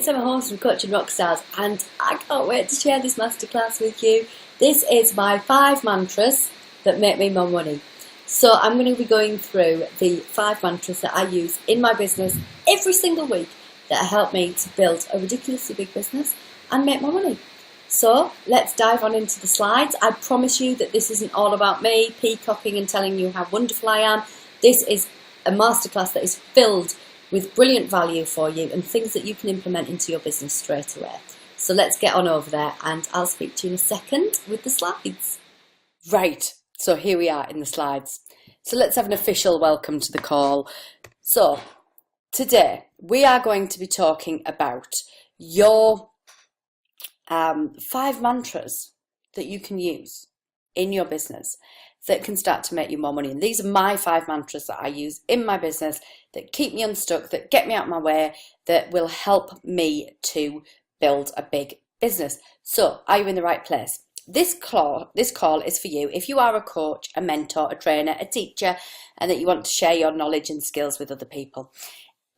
it's Emma Holmes from Coaching Rockstars, and I can't wait to share this masterclass with you. This is my 5 mantras that make me more money. So I'm going to be going through the 5 mantras that I use in my business every single week that help me to build a ridiculously big business and make more money. So let's dive on into the slides. I promise you that this isn't all about me peacocking and telling you how wonderful I am. This is a masterclass that is filled with brilliant value for you and things that you can implement into your business straight away. So let's get on over there, and I'll speak to you in a second with the slides. Right, so here we are in the slides. So let's have an official welcome to the call. So today we are going to be talking about your 5 mantras that you can use in your business that can start to make you more money. And these are my 5 mantras that I use in my business that keep me unstuck, that get me out of my way, that will help me to build a big business. So are you in the right place? This call is for you if you are a coach, a mentor, a trainer, a teacher, and that you want to share your knowledge and skills with other people.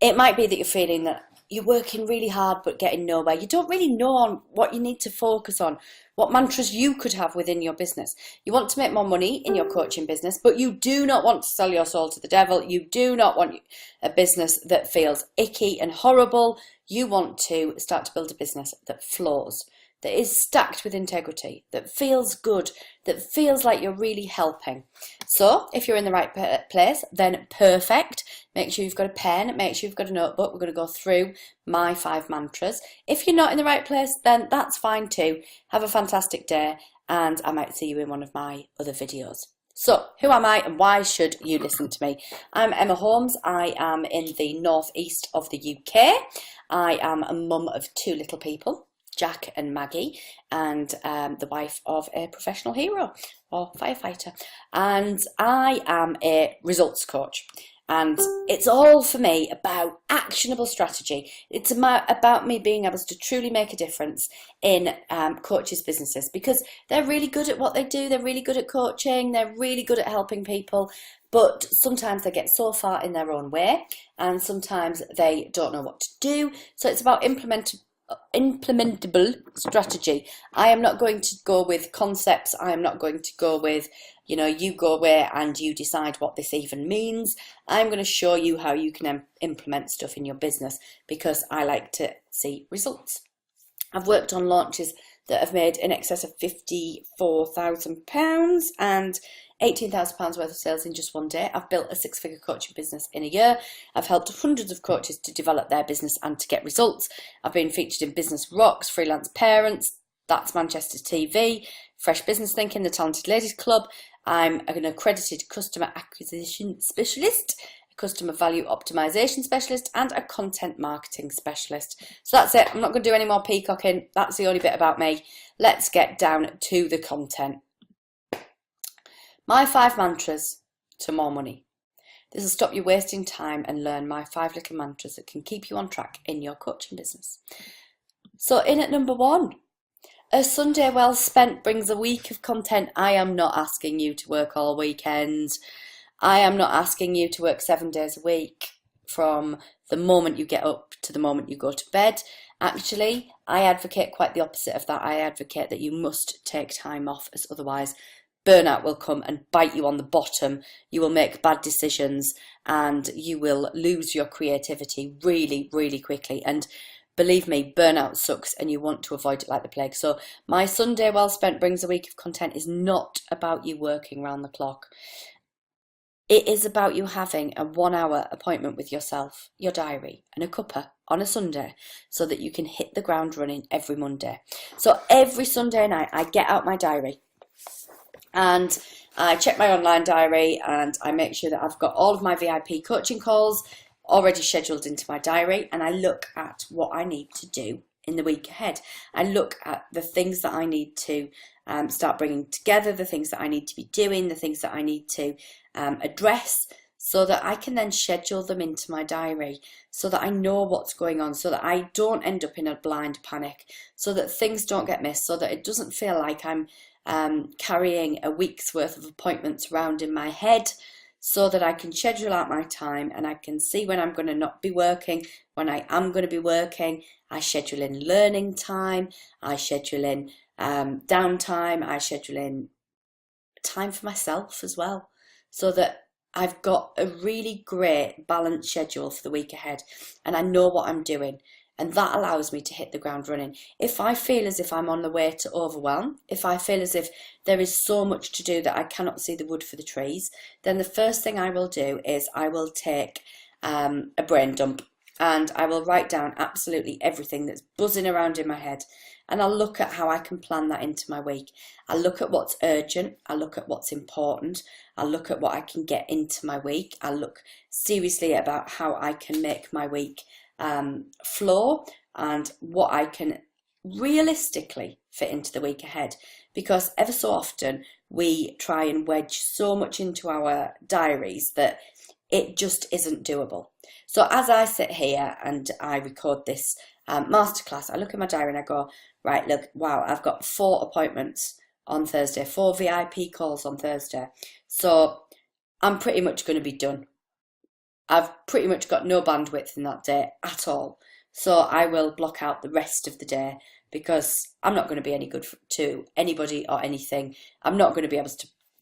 It might be that you're feeling that you're working really hard but getting nowhere. You don't really know on what you need to focus on, what mantras you could have within your business. You want to make more money in your coaching business, but you do not want to sell your soul to the devil. You do not want a business that feels icky and horrible. You want to start to build a business that flows, that is stacked with integrity, that feels good, that feels like you're really helping. So if you're in the right place, then perfect. Make sure you've got a pen, make sure you've got a notebook. We're going to go through my 5 mantras. If you're not in the right place, then that's fine too. Have a fantastic day, and I might see you in one of my other videos. So who am I and why should you listen to me? I'm Emma Holmes. I am in the northeast of the UK. I am a mum of 2 little people, Jack and Maggie, and the wife of a professional hero or firefighter. And I am a results coach. And it's all for me about actionable strategy. It's about me being able to truly make a difference in coaches' businesses, because they're really good at what they do. They're really good at coaching. They're really good at helping people. But sometimes they get so far in their own way, and sometimes they don't know what to do. So it's about implementable strategy. I am not going to go with concepts. I am not going to go with, you go away and you decide what this even means. I'm going to show you how you can implement stuff in your business, because I like to see results. I've worked on launches that have made in excess of £54,000 and £18,000 worth of sales in just one day. I've built a 6-figure coaching business in a year. I've helped hundreds of coaches to develop their business and to get results. I've been featured in Business Rocks, Freelance Parents, That's Manchester TV, Fresh Business Thinking, the Talented Ladies Club. I'm an accredited customer acquisition specialist, a customer value optimization specialist, and a content marketing specialist. So that's it. I'm not going to do any more peacocking. That's the only bit about me. Let's get down to the content. My 5 mantras to more money. This will stop you wasting time and learn my 5 little mantras that can keep you on track in your coaching business. So in at number 1, a Sunday well spent brings a week of content. I am not asking you to work all weekend. I am not asking you to work 7 days a week from the moment you get up to the moment you go to bed. Actually, I advocate quite the opposite of that. I advocate that you must take time off, as otherwise burnout will come and bite you on the bottom. You will make bad decisions and you will lose your creativity really, really quickly. And believe me, burnout sucks and you want to avoid it like the plague. So my Sunday well spent brings a week of content is not about you working round the clock. It is about you having a 1-hour appointment with yourself, your diary, and a cuppa on a Sunday, so that you can hit the ground running every Monday. So every Sunday night I get out my diary and I check my online diary and I make sure that I've got all of my VIP coaching calls already scheduled into my diary, and I look at what I need to do in the week ahead. I look at the things that I need to start bringing together, the things that I need to be doing, the things that I need to address, so that I can then schedule them into my diary, so that I know what's going on, so that I don't end up in a blind panic, so that things don't get missed, so that it doesn't feel like I'm carrying a week's worth of appointments around in my head, so that I can schedule out my time and I can see when I'm going to not be working, when I am going to be working. I schedule in learning time, I schedule in downtime, I schedule in time for myself as well, so that I've got a really great balanced schedule for the week ahead and I know what I'm doing. And that allows me to hit the ground running. If I feel as if I'm on the way to overwhelm, if I feel as if there is so much to do that I cannot see the wood for the trees, then the first thing I will do is I will take a brain dump and I will write down absolutely everything that's buzzing around in my head. And I'll look at how I can plan that into my week. I'll look at what's urgent. I'll look at what's important. I'll look at what I can get into my week. I'll look seriously about how I can make my week flow and what I can realistically fit into the week ahead, because ever so often we try and wedge so much into our diaries that it just isn't doable. So as I sit here and I record this masterclass, I look at my diary and I go, right, look, wow, I've got 4 appointments on Thursday, 4 VIP calls on Thursday, so I'm pretty much going to be done. I've pretty much got no bandwidth in that day at all. So I will block out the rest of the day because I'm not going to be any good to anybody or anything. I'm not going to be able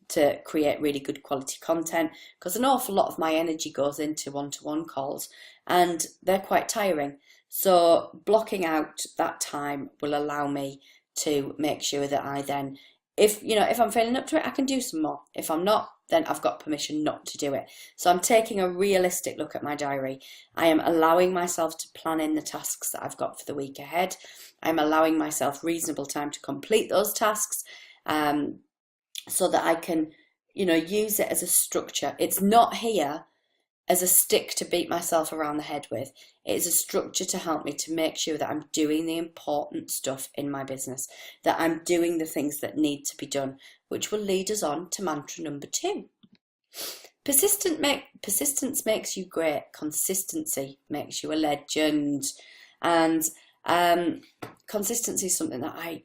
to create really good quality content because an awful lot of my energy goes into one-to-one calls and they're quite tiring. So blocking out that time will allow me to make sure that I then, if I'm feeling up to it, I can do some more. If I'm not, then I've got permission not to do it. So I'm taking a realistic look at my diary. I am allowing myself to plan in the tasks that I've got for the week ahead. I'm allowing myself reasonable time to complete those tasks so that I can, use it as a structure. It's not here as a stick to beat myself around the head with. It is a structure to help me to make sure that I'm doing the important stuff in my business, that I'm doing the things that need to be done, which will lead us on to mantra number 2. Persistence makes you great. Consistency makes you a legend. And consistency is something that I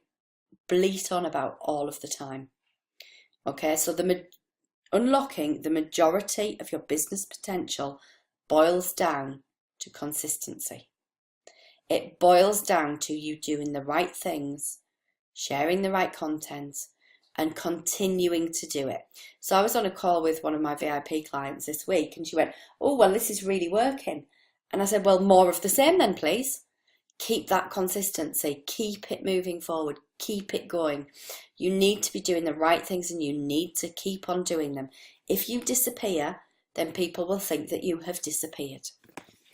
bleat on about all of the time. Okay, so unlocking the majority of your business potential boils down to consistency. It boils down to you doing the right things, sharing the right content, and continuing to do it. So I was on a call with one of my VIP clients this week and she went, oh, well, this is really working. And I said, well, more of the same then, please. Keep that consistency, keep it moving forward, keep it going. You need to be doing the right things and you need to keep on doing them. If you disappear, then people will think that you have disappeared.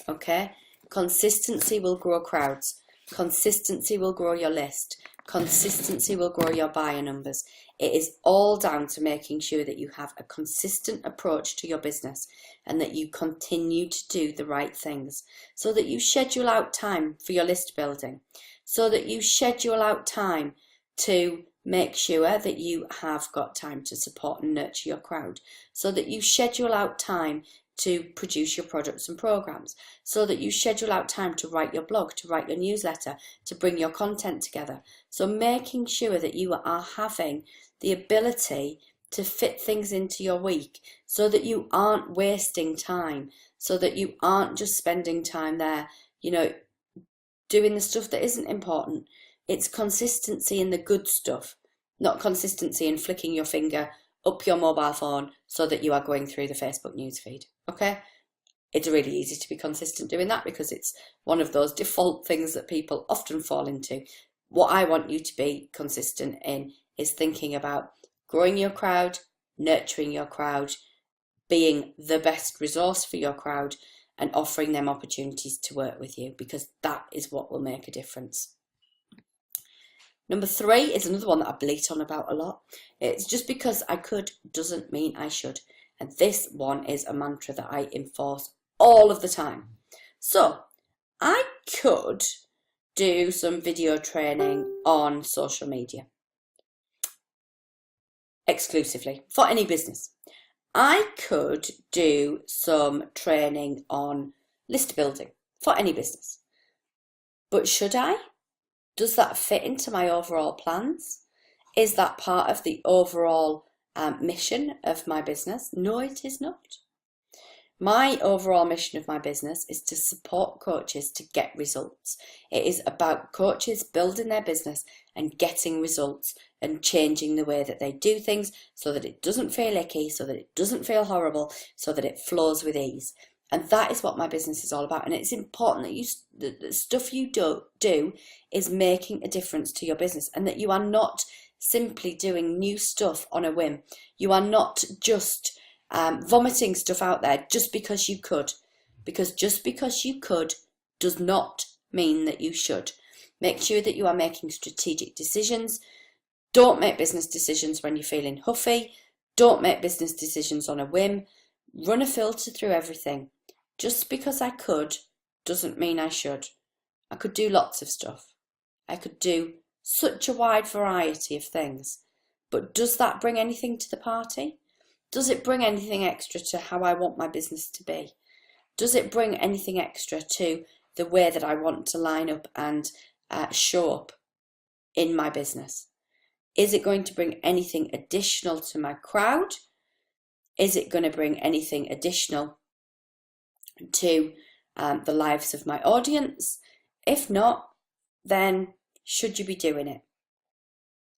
Okay? Consistency will grow crowds. Consistency will grow your list. Consistency will grow your buyer numbers. It is all down to making sure that you have a consistent approach to your business and that you continue to do the right things, so that you schedule out time for your list building, so that you schedule out time to make sure that you have got time to support and nurture your crowd, so that you schedule out time to produce your products and programs, so that you schedule out time to write your blog, to write your newsletter, to bring your content together. So making sure that you are having the ability to fit things into your week so that you aren't wasting time, so that you aren't just spending time there, doing the stuff that isn't important. It's consistency in the good stuff, not consistency in flicking your finger up your mobile phone so that you are going through the Facebook newsfeed. Okay? It's really easy to be consistent doing that because it's one of those default things that people often fall into. What I want you to be consistent in is thinking about growing your crowd, nurturing your crowd, being the best resource for your crowd, and offering them opportunities to work with you, because that is what will make a difference. Number 3 is another one that I bleat on about a lot. It's just because I could doesn't mean I should. And this one is a mantra that I enforce all of the time. So I could do some video training on social media exclusively for any business. I could do some training on list building for any business. But should I? Does that fit into my overall plans? Is that part of the overall mission of my business? No, it is not. My overall mission of my business is to support coaches to get results. It is about coaches building their business and getting results and changing the way that they do things so that it doesn't feel icky, so that it doesn't feel horrible, so that it flows with ease. And that is what my business is all about. And it's important that the stuff you do is making a difference to your business, and that you are not simply doing new stuff on a whim. You are not just vomiting stuff out there just because you could. Because just because you could does not mean that you should. Make sure that you are making strategic decisions. Don't make business decisions when you're feeling huffy. Don't make business decisions on a whim. Run a filter through everything. Just because I could doesn't mean I should. I could do lots of stuff. I could do such a wide variety of things. But does that bring anything to the party? Does it bring anything extra to how I want my business to be? Does it bring anything extra to the way that I want to line up and show up in my business? Is it going to bring anything additional to my crowd? Is it going to bring anything additional to the lives of my audience? If not, then should you be doing it?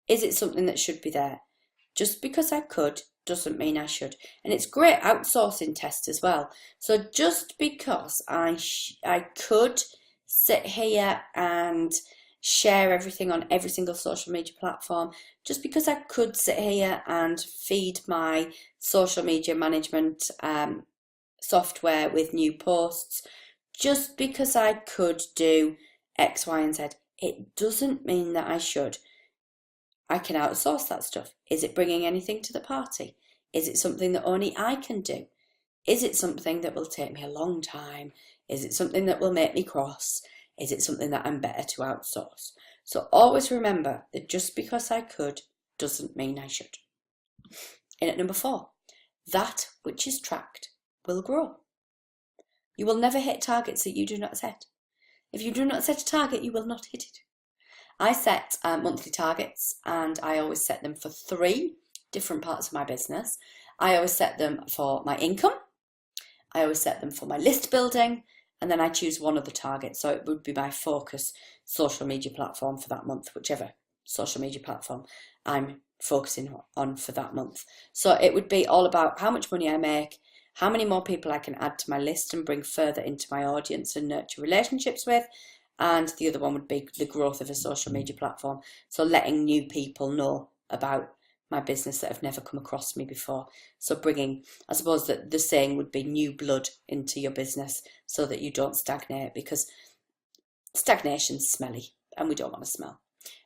Is it something that should be there? Just because I could doesn't mean I should. And it's great outsourcing test as well. So just because I could sit here and share everything on every single social media platform, just because I could sit here and feed my social media management software with new posts, just because I could do X, Y, and Z, it doesn't mean that I should. I can outsource that stuff. Is it bringing anything to the party? Is it something that only I can do? Is it something that will take me a long time? Is it something that will make me cross? Is it something that I'm better to outsource? So always remember that just because I could doesn't mean I should. In at number 4, that which is tracked will grow. You will never hit targets that you do not set. If you do not set a target, you will not hit it. I set monthly targets, and I always set them for 3 different parts of my business. I always set them for my income, I always set them for my list building, and then I choose one other target. So it would be my focus social media platform for that month, whichever social media platform I'm focusing on for that month. So it would be all about how much money I make, how many more people I can add to my list and bring further into my audience and nurture relationships with. And the other one would be the growth of a social media platform. So letting new people know about my business that have never come across me before. So bringing, I suppose that the saying would be new blood into your business so that you don't stagnate, because stagnation's smelly and we don't want to smell.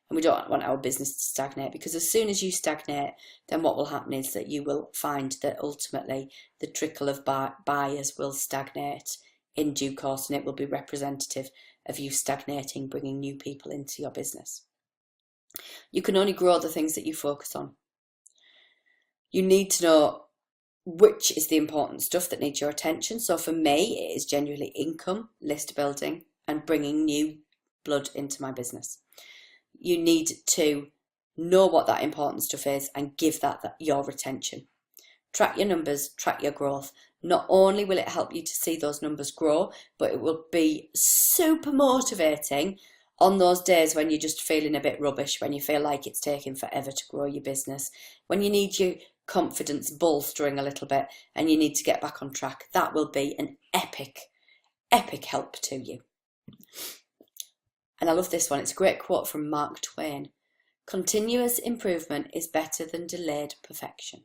And we don't want our business to stagnate, because as soon as you stagnate, then what will happen is that you will find that ultimately the trickle of buyers will stagnate in due course, and it will be representative of you stagnating, bringing new people into your business. You can only grow the things that you focus on. You need to know which is the important stuff that needs your attention. So for me, it is genuinely income, list building, and bringing new blood into my business. You need to know what that important stuff is and give that your attention. Track your numbers, track your growth. Not only will it help you to see those numbers grow, but it will be super motivating on those days when you're just feeling a bit rubbish, when you feel like it's taking forever to grow your business, when you need your confidence bolstering a little bit and you need to get back on track. That will be an epic help to you. And I love this one. It's a great quote from Mark Twain. Continuous improvement is better than delayed perfection.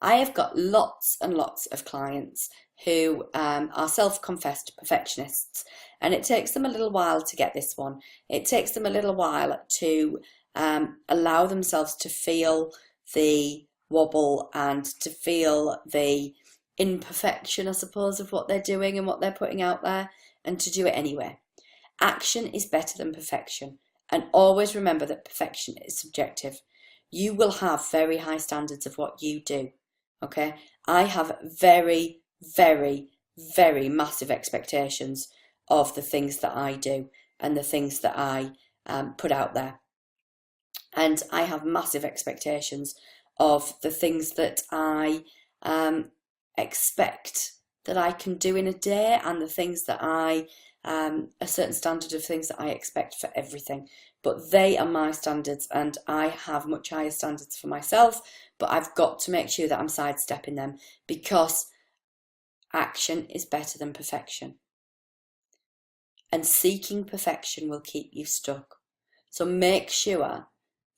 I have got lots and lots of clients who are self-confessed perfectionists, and it takes them a little while to get this one. It takes them a little while to allow themselves to feel the wobble and to feel the imperfection, I suppose, of what they're doing and what they're putting out there, and to do it anyway. Action is better than perfection, and always remember that perfection is subjective. You will have very high standards of what you do, okay? I have very, very, very massive expectations of the things that I do and the things that I put out there. And I have massive expectations of the things that I expect that I can do in a day, and the things that a certain standard of things that I expect for everything. But they are my standards, and I have much higher standards for myself, but I've got to make sure that I'm sidestepping them, because action is better than perfection. And seeking perfection will keep you stuck. So make sure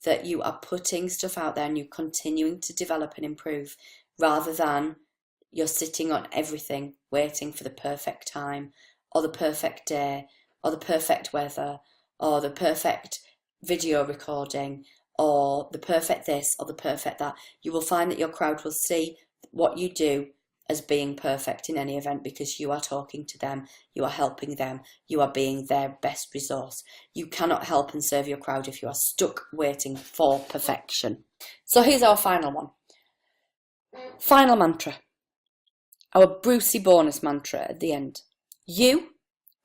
that you are putting stuff out there and you're continuing to develop and improve, rather than you're sitting on everything waiting for the perfect time, or the perfect day, or the perfect weather, or the perfect video recording, or the perfect this, or the perfect that. You will find that your crowd will see what you do as being perfect in any event, because you are talking to them, you are helping them, you are being their best resource. You cannot help and serve your crowd if you are stuck waiting for perfection. So here's our final one. Final mantra. Our Brucey bonus mantra at the end. You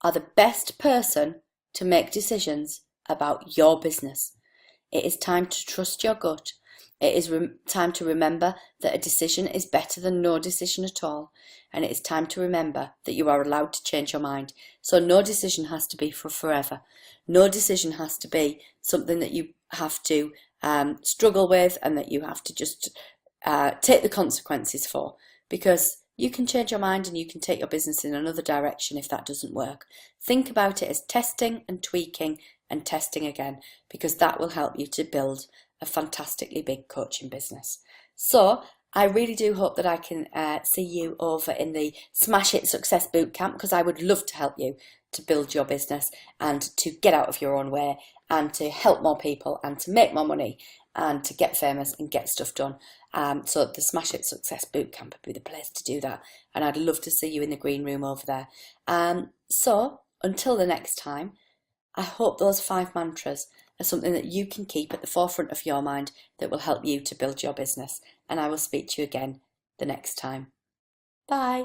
are the best person to make decisions about your business. It is time to trust your gut. It is time to remember that a decision is better than no decision at all. And it is time to remember that you are allowed to change your mind. So no decision has to be for forever. No decision has to be something that you have to struggle with, and that you have to just take the consequences for. Because you can change your mind and you can take your business in another direction if that doesn't work. Think about it as testing and tweaking and testing again, because that will help you to build a fantastically big coaching business. So I really do hope that I can see you over in the Smash It Success Bootcamp, because I would love to help you to build your business and to get out of your own way and to help more people and to make more money and to get famous and get stuff done. So the Smash It Success Bootcamp would be the place to do that, and I'd love to see you in the green room over there. So until the next time, I hope those 5 mantras are something that you can keep at the forefront of your mind that will help you to build your business. And I will speak to you again the next time. Bye.